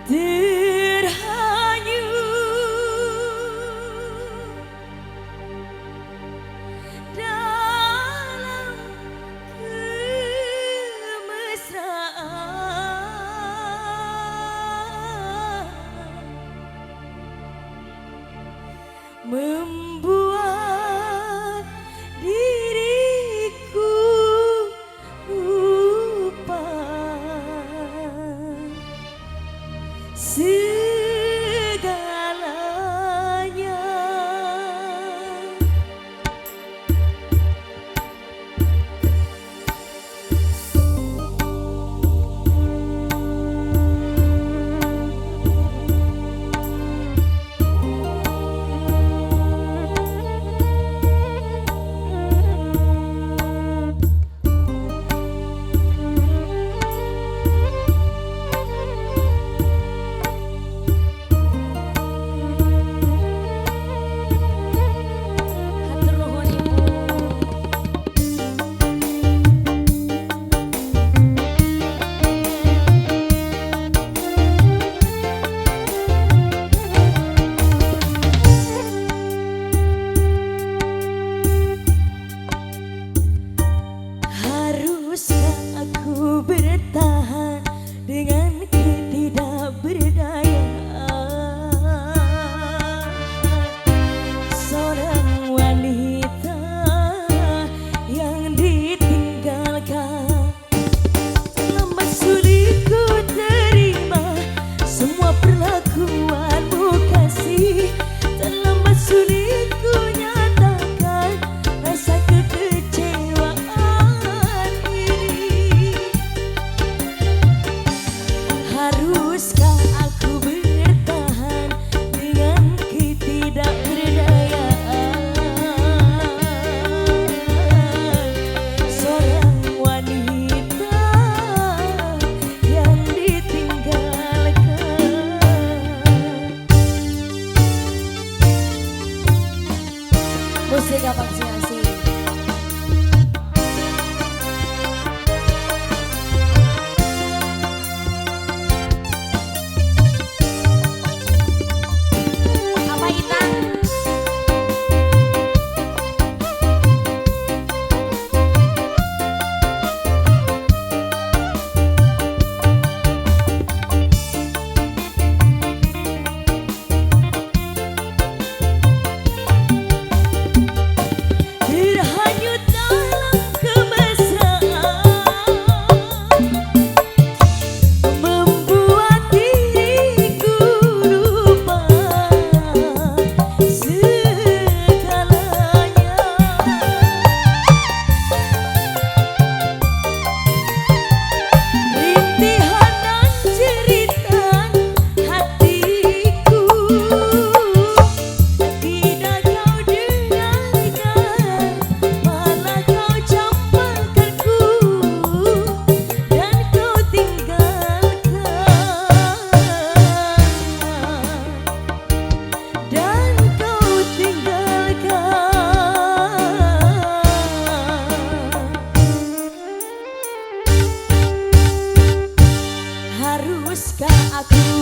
terhanyut dalam kemesraan, membuat diriku lupa segalanya. Haruskah aku bertahan dengan ketidakberdayaan seorang wanita yang ditinggalkan? Lambat sulit ku terima semua perlakuanmu kasih, terlambat sulit ku nyatakan rasa kekecewaan. Haruskah aku bertahan dengan ketidakberdayaan seorang wanita yang ditinggalkan? Musik apa sih asik? Terhanyut dalam kemesraan, membuat diriku lupa segalanya. Rintihan dan jeritan hatiku tidak kau dengarkan, malah kau campakkanku dan kau tinggalkan, dan kau tinggalkan. Haruskah aku